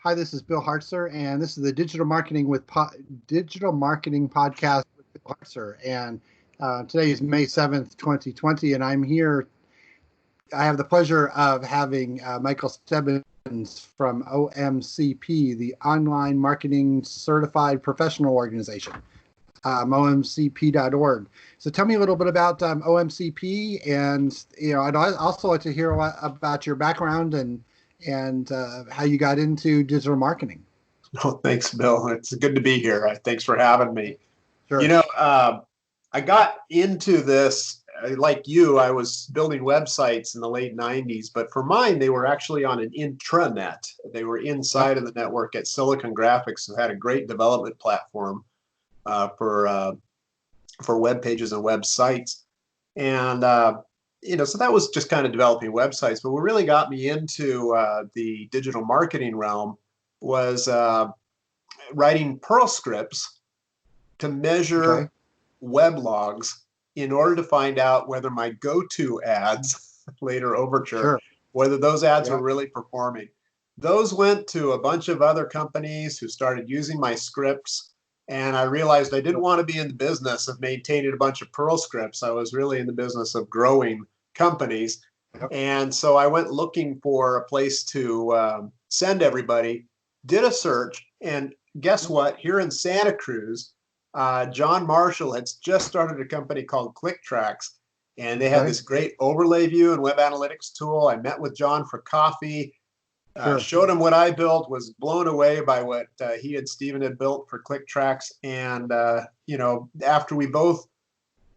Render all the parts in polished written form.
Hi, this is Bill Hartzer, and this is the Digital Marketing Podcast with Bill Hartzer. And today is May 7th, 2020, and I'm here. I have the pleasure of having Michael Stebbins from OMCP, the Online Marketing Certified Professional Organization, OMCP.org. So tell me a little bit about OMCP, and I'd also like to hear a lot about your background and how you got into digital marketing. Oh, thanks, Bill. It's good to be here. Thanks for having me. Sure. I got into this, like you, I was building websites in the late 90s, but for mine, they were actually on an intranet. They were inside of the network at Silicon Graphics, who had a great development platform for web pages and websites. And so that was just kind of developing websites. But what really got me into the digital marketing realm was writing Perl scripts to measure web logs in order to find out whether my go-to ads, later Overture, whether those ads were really performing. Those went to a bunch of other companies who started using my scripts. And I realized I didn't want to be in the business of maintaining a bunch of Perl scripts. I was really in the business of growing companies. And so I went looking for a place to send everybody, did a search, and guess what? Here in Santa Cruz, John Marshall had just started a company called ClickTracks, and they had this great overlay view and web analytics tool. I met with John for coffee. Showed him what I built, was blown away by what he and Steven had built for ClickTracks. And, after we both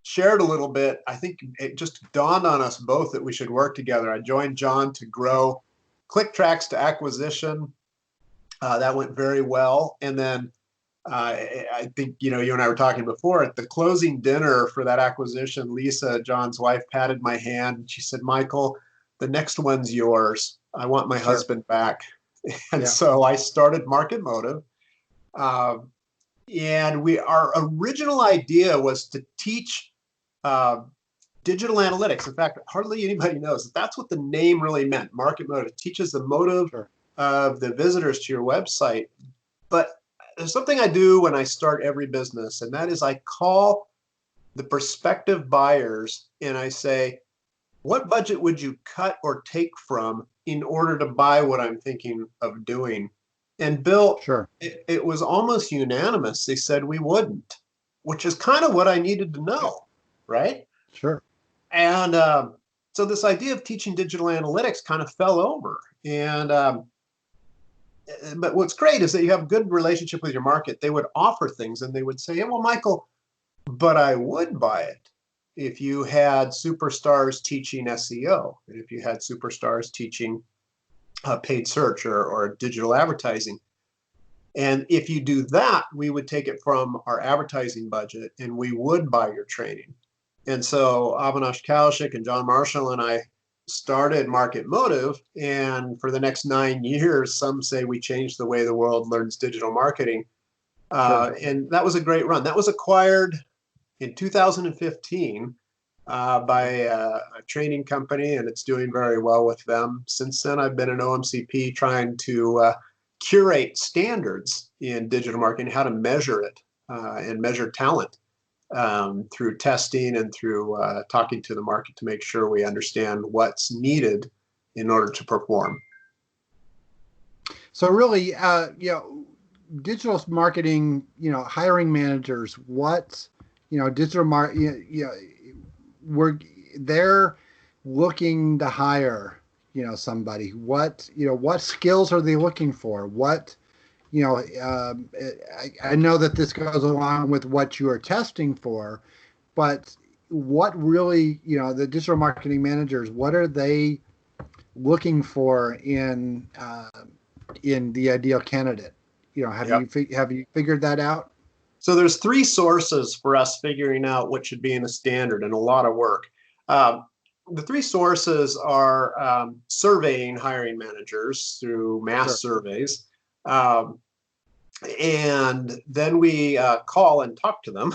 shared a little bit, I think it just dawned on us both that we should work together. I joined John to grow ClickTracks to acquisition. That went very well. And then I think, you and I were talking before, at the closing dinner for that acquisition, Lisa, John's wife, patted my hand and she said, "Michael, the next one's yours. I want my husband back." And so I started Market Motive. And our original idea was to teach digital analytics. In fact, hardly anybody knows that that's what the name really meant. Market Motive. It teaches the motive of the visitors to your website. But there's something I do when I start every business, and that is I call the prospective buyers and I say, what budget would you cut or take from in order to buy what I'm thinking of doing? And Bill, it was almost unanimous. They said we wouldn't, which is kind of what I needed to know, right? Sure. And so this idea of teaching digital analytics kind of fell over. And but what's great is that you have a good relationship with your market. They would offer things and they would say, "Yeah, well, Michael, but I would buy it if you had superstars teaching SEO, and if you had superstars teaching paid search or digital advertising. And if you do that, we would take it from our advertising budget and we would buy your training." And so Avinash Kaushik and John Marshall and I started Market Motive. And for the next 9 years, some say we changed the way the world learns digital marketing. And that was a great run. That was acquired in 2015 by a training company, and it's doing very well with them. Since then, I've been at OMCP trying to curate standards in digital marketing, how to measure it and measure talent through testing and through talking to the market to make sure we understand what's needed in order to perform. So really, digital marketing, hiring managers, they're looking to hire, somebody. What skills are they looking for? I know that this goes along with what you are testing for, but what really, the digital marketing managers, what are they looking for in the ideal candidate? Have you figured that out? So there's 3 sources for us figuring out what should be in a standard, and a lot of work. The 3 sources are surveying hiring managers through mass surveys. And then we call and talk to them,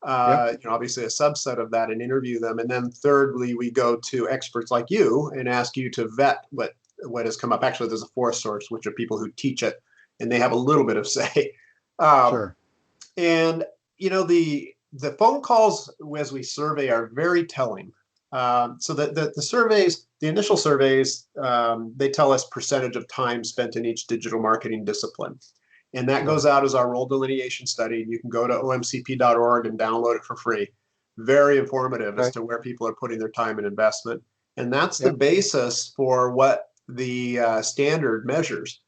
obviously a subset of that, and interview them. And then thirdly, we go to experts like you and ask you to vet what what has come up. Actually, there's a fourth source, which are people who teach it, and they have a little bit of say. Um, Sure. and the phone calls as we survey are very telling. So the surveys, the initial surveys, they tell us percentage of time spent in each digital marketing discipline. And that Sure. goes out as our role delineation study. You can go to omcp.org and download it for free. Very informative as Okay. to where people are putting their time and investment. And that's the Yep. basis for what the standard measures.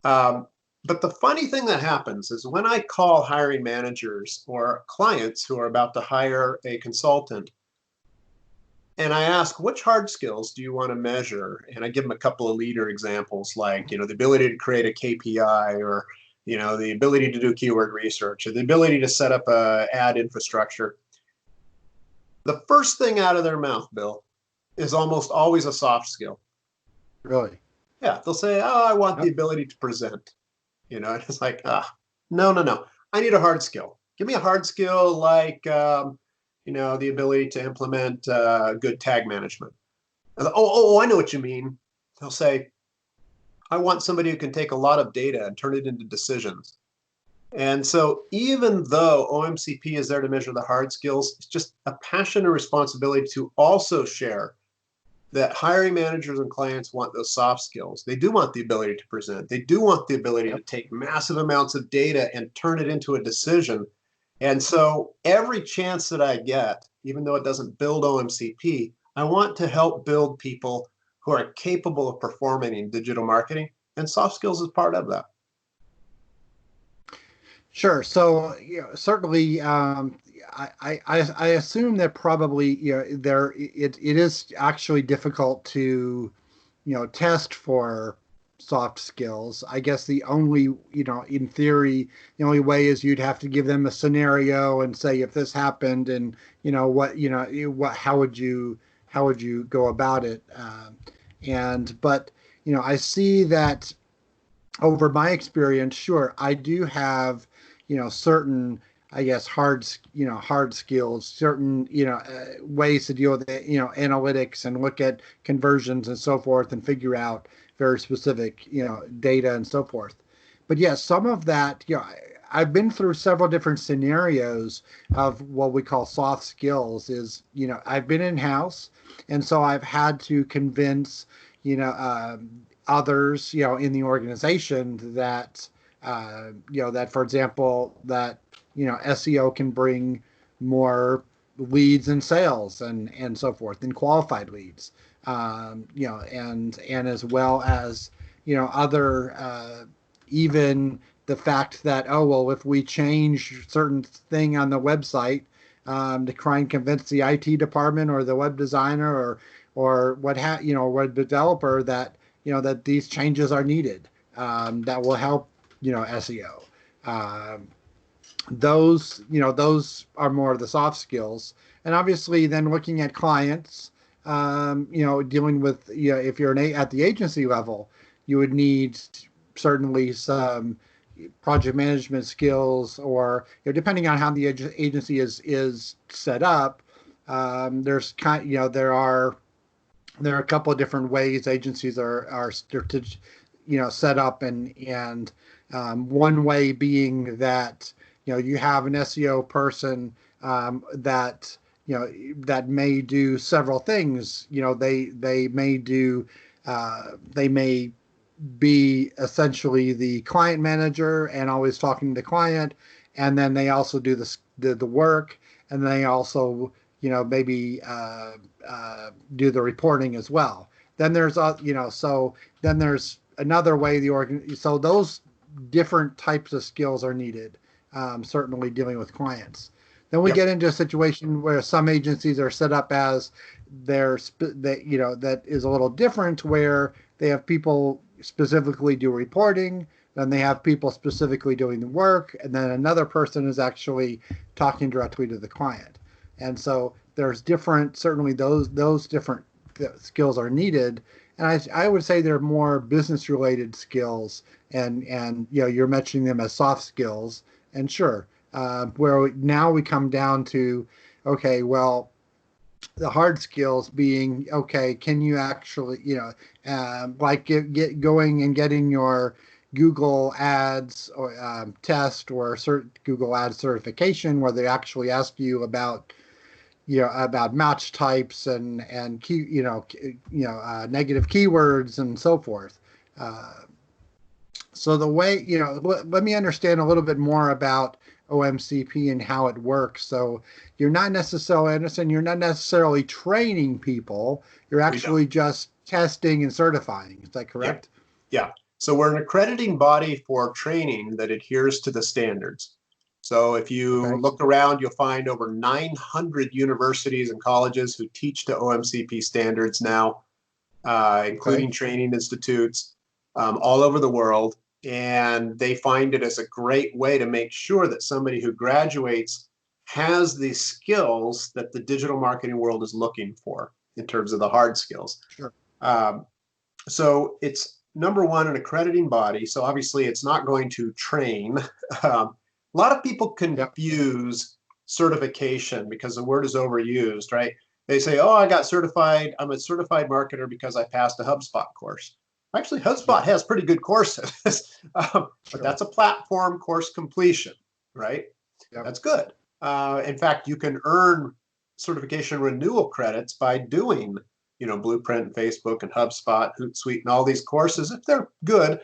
But the funny thing that happens is when I call hiring managers or clients who are about to hire a consultant, and I ask, which hard skills do you want to measure? And I give them a couple of leader examples, like, the ability to create a KPI, or, the ability to do keyword research, or the ability to set up a ad infrastructure. The first thing out of their mouth, Bill, is almost always a soft skill. Really? Yeah, they'll say, oh, I want the Yep. ability to present. And it's like, no. I need a hard skill. Give me a hard skill like, the ability to implement good tag management. I know what you mean. They'll say, I want somebody who can take a lot of data and turn it into decisions. And so even though OMCP is there to measure the hard skills, it's just a passion and responsibility to also share that hiring managers and clients want those soft skills. They do want the ability to present. They do want the ability to take massive amounts of data and turn it into a decision. And so every chance that I get, even though it doesn't build OMCP, I want to help build people who are capable of performing in digital marketing, and soft skills is part of that. Sure. So, certainly, I assume that probably, it is actually difficult to, test for soft skills. I guess the only, in theory, the only way is you'd have to give them a scenario and say, if this happened, and how would you go about it? But I see that over my experience, sure, I do have, certain, I guess, hard skills, certain, ways to deal with it, analytics and look at conversions and so forth and figure out very specific, data and so forth. But yes, some of that, I've been through several different scenarios of what we call soft skills. Is, I've been in house, and so I've had to convince, others, in the organization that, that, for example, that, SEO can bring more leads and sales and so forth, and qualified leads, and as well as, other, even the fact that, oh, well, if we change certain thing on the website, to try and convince the IT department or the web designer or web developer that, that these changes are needed, that will help, SEO. Those are more of the soft skills. And obviously then looking at clients, dealing with, if you're at the agency level, you would need certainly some project management skills, or, depending on how the agency is set up, there's there are a couple of different ways agencies are set up, and one way being that, you have an SEO person, that, that may do several things. They may do, they may be essentially the client manager and always talking to the client, and then they also do the work, and they also, maybe do the reporting as well. Then there's, so then there's another way so those different types of skills are needed, certainly dealing with clients. Then we Yep. get into a situation where some agencies are set up as that is a little different, where they have people specifically do reporting, then they have people specifically doing the work, and then another person is actually talking directly to the client. And so there's certainly those different skills are needed. And I would say they're more business related skills, and you're mentioning them as soft skills. And sure, where now we come down to, okay, well, the hard skills being, okay, can you actually, like going and getting your Google Ads or test or Google Ads certification, where they actually ask you about about match types and negative keywords and so forth. So the way, let me understand a little bit more about OMCP and how it works. So you're not necessarily, I understand you're not necessarily training people. You're actually just testing and certifying. Is that correct? Yeah. So we're an accrediting body for training that adheres to the standards. So if you look around, you'll find over 900 universities and colleges who teach to OMCP standards now, including training institutes all over the world. And they find it as a great way to make sure that somebody who graduates has the skills that the digital marketing world is looking for in terms of the hard skills. Sure. So it's number one, an accrediting body. So obviously it's not going to train. A lot of people confuse certification because the word is overused, right? They say, oh, I got certified. I'm a certified marketer because I passed a HubSpot course. Actually, HubSpot has pretty good courses, but that's a platform course completion, right? That's good. In fact, you can earn certification renewal credits by doing, Blueprint, Facebook, and HubSpot, Hootsuite, and all these courses. If they're good,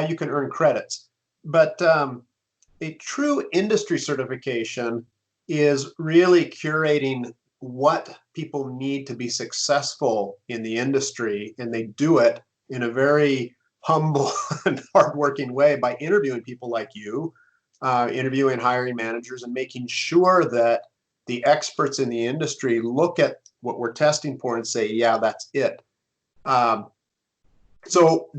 you can earn credits. But a true industry certification is really curating what people need to be successful in the industry, and they do it in a very humble and hardworking way by interviewing people like you, interviewing hiring managers, and making sure that the experts in the industry look at what we're testing for and say, yeah, that's it. So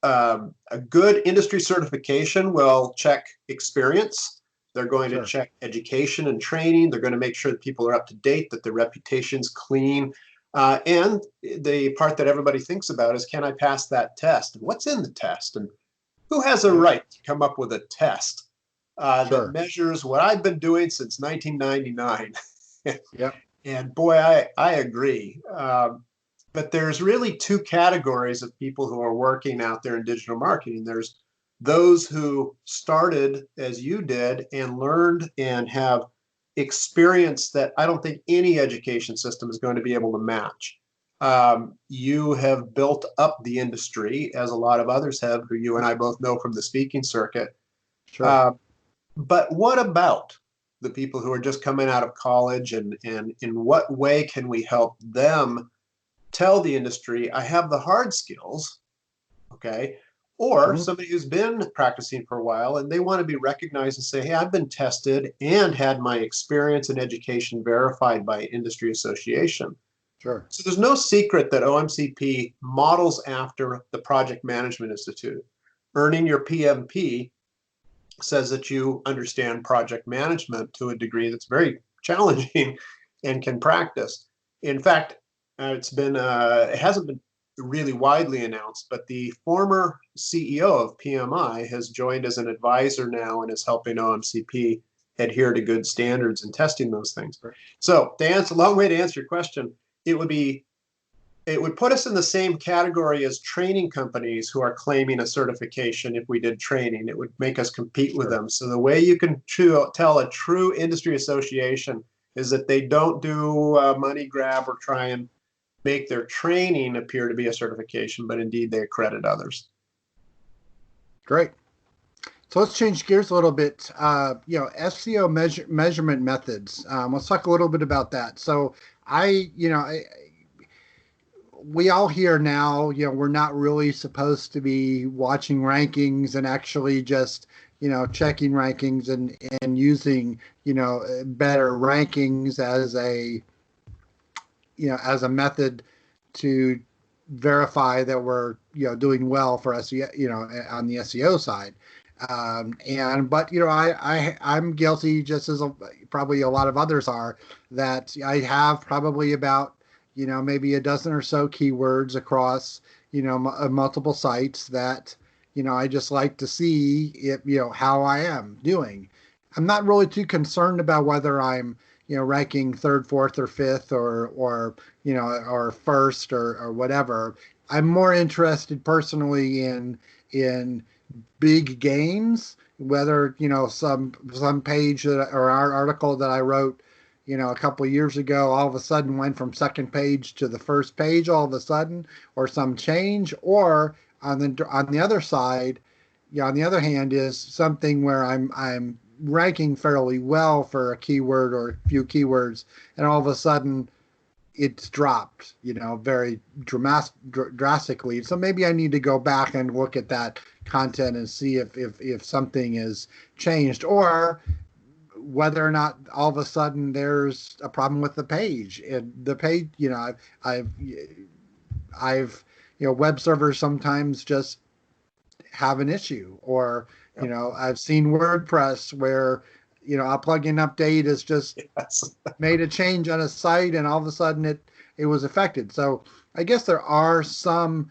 a good industry certification will check experience. They're going to check education and training. They're going to make sure that people are up to date, that their reputation's clean. And the part that everybody thinks about is, can I pass that test? What's in the test? And who has a right to come up with a test that measures what I've been doing since 1999? And boy, I agree. But there's really two categories of people who are working out there in digital marketing. There's those who started as you did and learned and have experience that I don't think any education system is going to be able to match. You have built up the industry, as a lot of others have, who you and I both know from the speaking circuit. But what about the people who are just coming out of college, and in what way can we help them tell the industry, I have the hard skills, or somebody who's been practicing for a while and they want to be recognized and say, hey, I've been tested and had my experience and education verified by industry association. So there's no secret that OMCP models after the Project Management Institute. Earning your PMP says that you understand project management to a degree that's very challenging and can practice. In fact, it hasn't been really widely announced, but the former CEO of PMI has joined as an advisor now and is helping OMCP adhere to good standards and testing those things. So to answer, a long way to answer your question, it would put us in the same category as training companies who are claiming a certification. If we did training, it would make us compete with them. So the way you can tell a true industry association is that they don't do money grab or try and make their training appear to be a certification, but indeed they accredit others. Great. So let's change gears a little bit. SEO measurement methods. Let's talk a little bit about that. So we all hear now, we're not really supposed to be watching rankings and actually just, checking rankings and using, better rankings as a method to verify that we're, doing well for SEO, on the SEO side. I'm guilty, just as probably a lot of others are, that I have probably about, maybe a dozen or so keywords across, multiple sites that, I just like to see it, how I am doing. I'm not really too concerned about whether I'm, ranking third, fourth, or fifth, or first, or whatever. I'm more interested personally in big gains, whether, some page or our article that I wrote, a couple of years ago, all of a sudden went from second page to the first page all of a sudden, or some change, or on the other side, on the other hand, is something where I'm ranking fairly well for a keyword or a few keywords, and all of a sudden it's dropped, very drastically. So maybe I need to go back and look at that content and see if something is changed, or whether or not all of a sudden there's a problem with the page. And the page, I've, I've, web servers sometimes just have an issue, or I've seen WordPress where a plugin update is just Yes. made a change on a site, and all of a sudden it was affected. So I guess there are some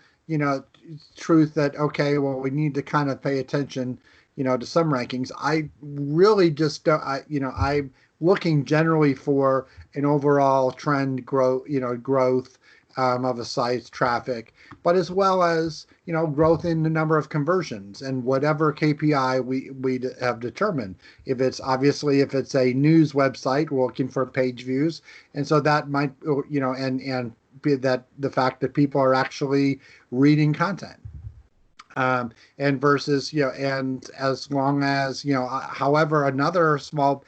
truth that, okay, well, we need to kind of pay attention to some rankings. I really just don't, I'm looking generally for an overall trend growth of a site's traffic, but as well as growth in the number of conversions and whatever KPI we have determined. If it's a news website, we're looking for page views, and so that might and be that the fact that people are actually reading content. And versus, and as long as, however, another small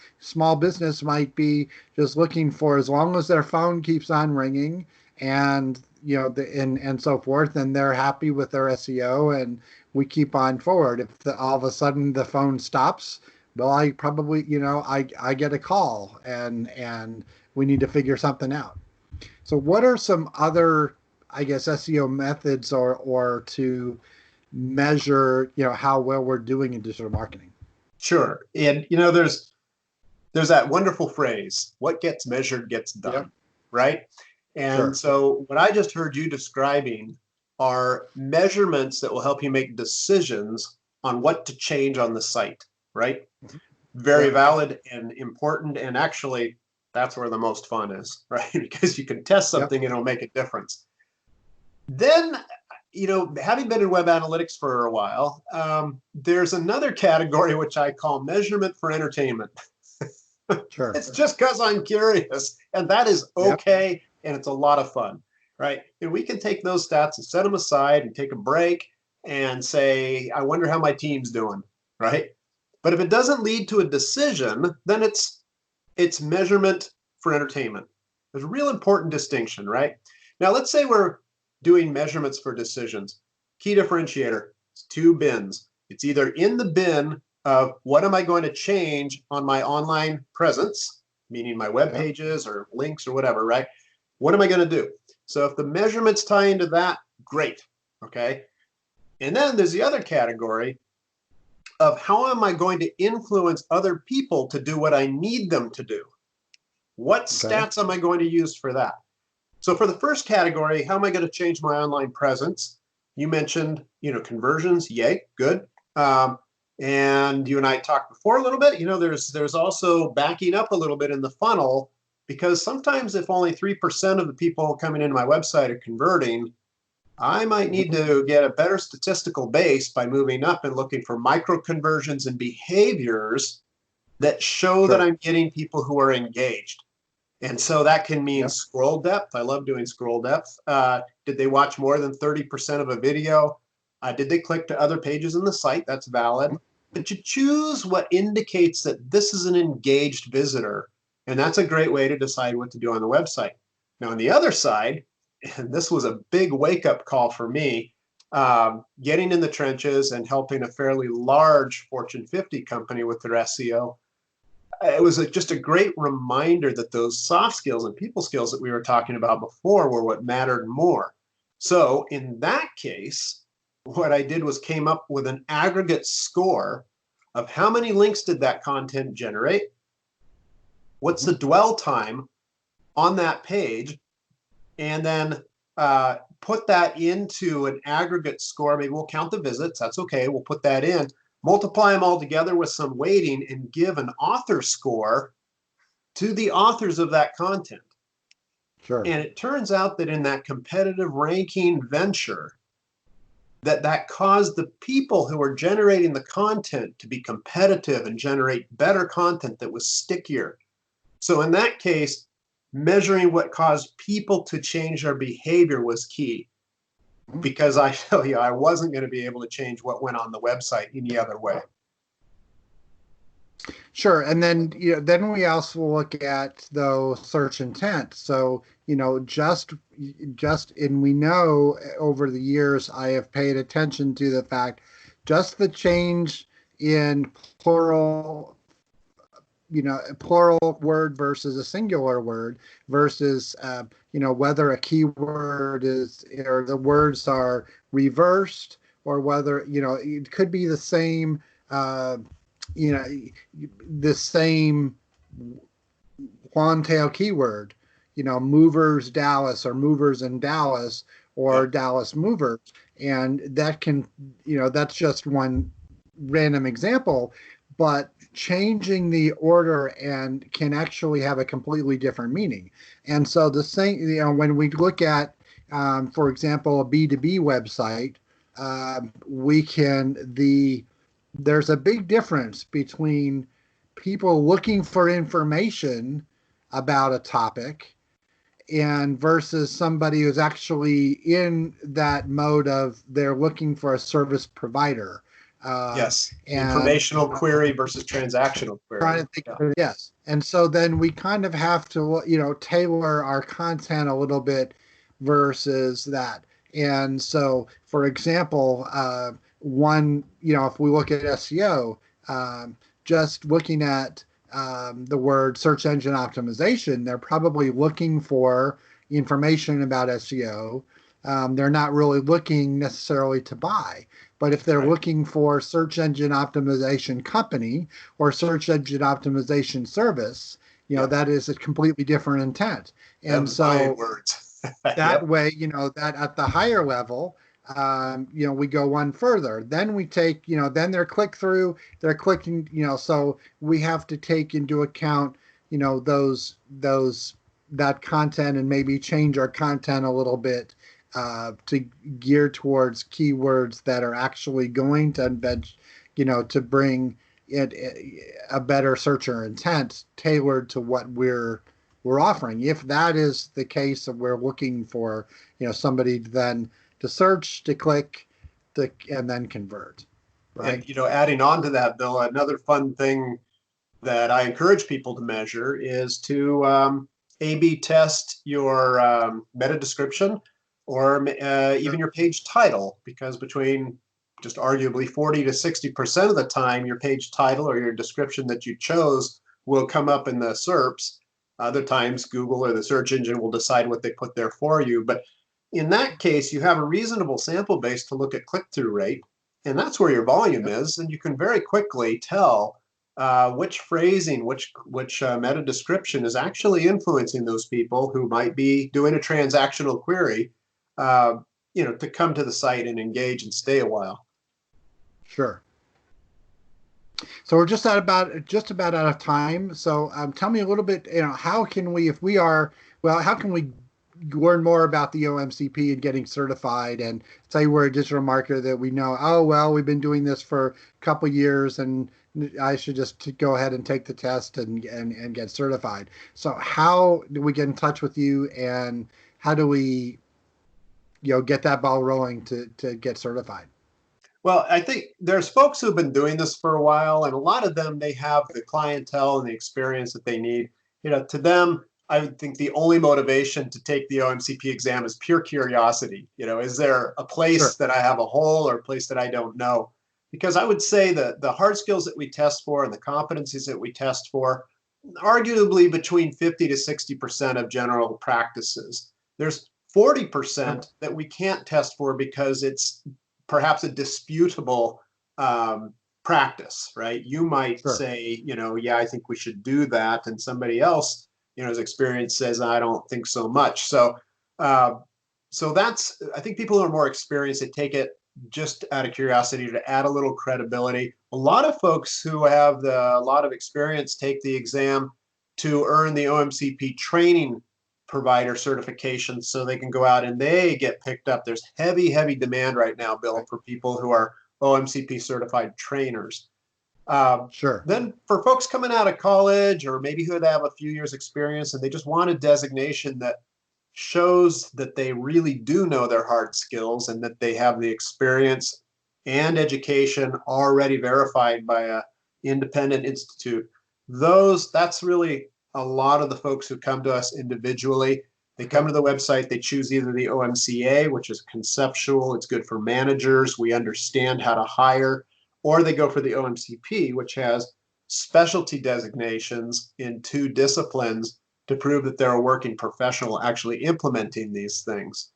business might be just looking for, as long as their phone keeps on ringing, and and so forth, and they're happy with their SEO, and we keep on forward. If all of a sudden the phone stops, well, I probably, I get a call, and we need to figure something out. So what are some other, I guess, SEO methods or to measure, how well we're doing in digital marketing? Sure. And there's that wonderful phrase, what gets measured gets done, Yep. right? And Sure. so what I just heard you describing are measurements that will help you make decisions on what to change on the site, right? Very Yep. valid and important. And actually, that's where the most fun is, right? Because you can test Yep. something and it'll make a difference. Then, having been in web analytics for a while, there's another category which I call measurement for entertainment. Sure. It's just because I'm curious, and that is Yep. okay, and it's a lot of fun, right? And we can take those stats and set them aside and take a break and say, I wonder how my team's doing, right? But if it doesn't lead to a decision, then it's measurement for entertainment. There's a real important distinction, right? Now, let's say we're doing measurements for decisions. Key differentiator, it's two bins. It's either in the bin of what am I going to change on my online presence, meaning my web Yep. pages or links or whatever, right? What am I going to do? So if the measurements tie into that, great, okay? And then there's the other category of how am I going to influence other people to do what I need them to do? What Okay. stats am I going to use for that? So for the first category, how am I going to change my online presence? You mentioned, conversions. Yay, good. And you and I talked before a little bit. There's also backing up a little bit in the funnel, because sometimes if only 3% of the people coming into my website are converting, I might need to get a better statistical base by moving up and looking for micro conversions and behaviors that show that Sure. I'm getting people who are engaged. And so that can mean Yep. scroll depth. I love doing scroll depth. Did they watch more than 30% of a video? Did they click to other pages in the site? That's valid. But you choose what indicates that this is an engaged visitor. And that's a great way to decide what to do on the website. Now, on the other side, and this was a big wake-up call for me, getting in the trenches and helping a fairly large Fortune 50 company with their SEO. It was just a great reminder that those soft skills and people skills that we were talking about before were what mattered more. So in that case, what I did was came up with an aggregate score of how many links did that content generate, what's the dwell time on that page, and then put that into an aggregate score. Maybe we'll count the visits. That's okay. We'll put that in, multiply them all together with some weighting, and give an author score to the authors of that content. Sure. And it turns out that in that competitive ranking venture, that caused the people who were generating the content to be competitive and generate better content that was stickier. So in that case, measuring what caused people to change their behavior was key, because I tell you, I wasn't going to be able to change what went on the website any other way. Sure. And then, then we also look at though search intent. So, and we know over the years, I have paid attention to the fact, just the change in plural word versus a singular word versus, whether a keyword is, or the words are reversed, or whether, it could be the same, the same long tail keyword, movers Dallas, or movers in Dallas, or Dallas movers. And that can, that's just one random example, but changing the order and can actually have a completely different meaning. And so the same, when we look at, for example, a B2B website, there's a big difference between people looking for information about a topic and versus somebody who's actually in that mode of they're looking for a service provider. Yes, informational query versus transactional query. Yes. And so then we kind of have to, tailor our content a little bit versus that. And so, for example, if we look at SEO, just looking at the word search engine optimization, they're probably looking for information about SEO. They're not really looking necessarily to buy. But if they're looking for search engine optimization company or search engine optimization service, that is a completely different intent. And so that way, that at the higher level, we go one further. Then we take, then they're clicking, so we have to take into account, that content, and maybe change our content a little bit to gear towards keywords that are actually going to embed, to bring it a better searcher intent tailored to what we're offering. If that is the case, of we're looking for, somebody then to search, to click, and then convert. Right. And, adding on to that, Bill, another fun thing that I encourage people to measure is to A/B test your meta description, or even your page title, because between just arguably 40 to 60% of the time, your page title or your description that you chose will come up in the SERPs. Other times, Google or the search engine will decide what they put there for you. But in that case, you have a reasonable sample base to look at click-through rate, and that's where your volume is. And you can very quickly tell which phrasing, which meta description is actually influencing those people who might be doing a transactional query, to come to the site and engage and stay a while. Sure. So we're just about out of time. So tell me a little bit, how can we learn more about the OMCP and getting certified, and say we're a digital marketer that we know, we've been doing this for a couple of years and I should just go ahead and take the test and get certified. So how do we get in touch with you, and how do we get that ball rolling to get certified? Well, I think there's folks who've been doing this for a while, and a lot of them, they have the clientele and the experience that they need. To them, I would think the only motivation to take the OMCP exam is pure curiosity. Is there a place that I have a hole, or a place that I don't know? Because I would say that the hard skills that we test for and the competencies that we test for, arguably between 50 to 60% of general practices. There's 40% that we can't test for because it's perhaps a disputable practice, right? You might say, I think we should do that, and somebody else, his experience says, I don't think so much. So that's, I think people who are more experienced, they take it just out of curiosity to add a little credibility. A lot of folks who have a lot of experience take the exam to earn the OMCP training provider certification so they can go out and they get picked up. There's heavy, heavy demand right now, Bill, for people who are OMCP certified trainers. Sure. Then for folks coming out of college or maybe who have a few years experience and they just want a designation that shows that they really do know their hard skills and that they have the experience and education already verified by an independent institute. That's really a lot of the folks who come to us individually. They come to the website, they choose either the OMCA, which is conceptual, it's good for managers, we understand how to hire, or they go for the OMCP, which has specialty designations in 2 disciplines to prove that they're a working professional actually implementing these things.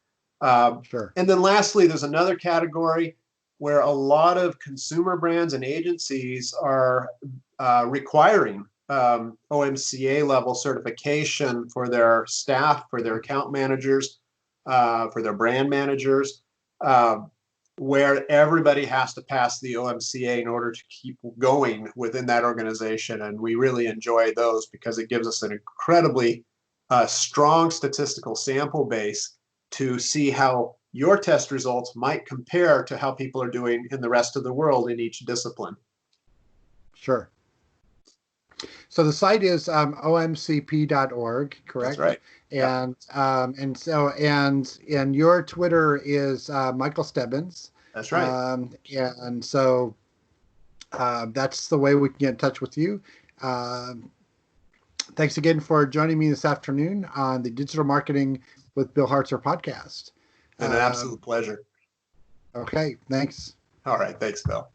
Sure. And then lastly, there's another category where a lot of consumer brands and agencies are requiring OMCA level certification for their staff, for their account managers, for their brand managers, where everybody has to pass the OMCA in order to keep going within that organization. And we really enjoy those because it gives us an incredibly strong statistical sample base to see how your test results might compare to how people are doing in the rest of the world in each discipline. Sure. So the site is omcp.org, correct? That's right. And and your Twitter is Michael Stebbins. That's right. And so that's the way we can get in touch with you. Thanks again for joining me this afternoon on the Digital Marketing with Bill Hartzer podcast. An absolute pleasure. Okay, thanks. All right, thanks, Bill.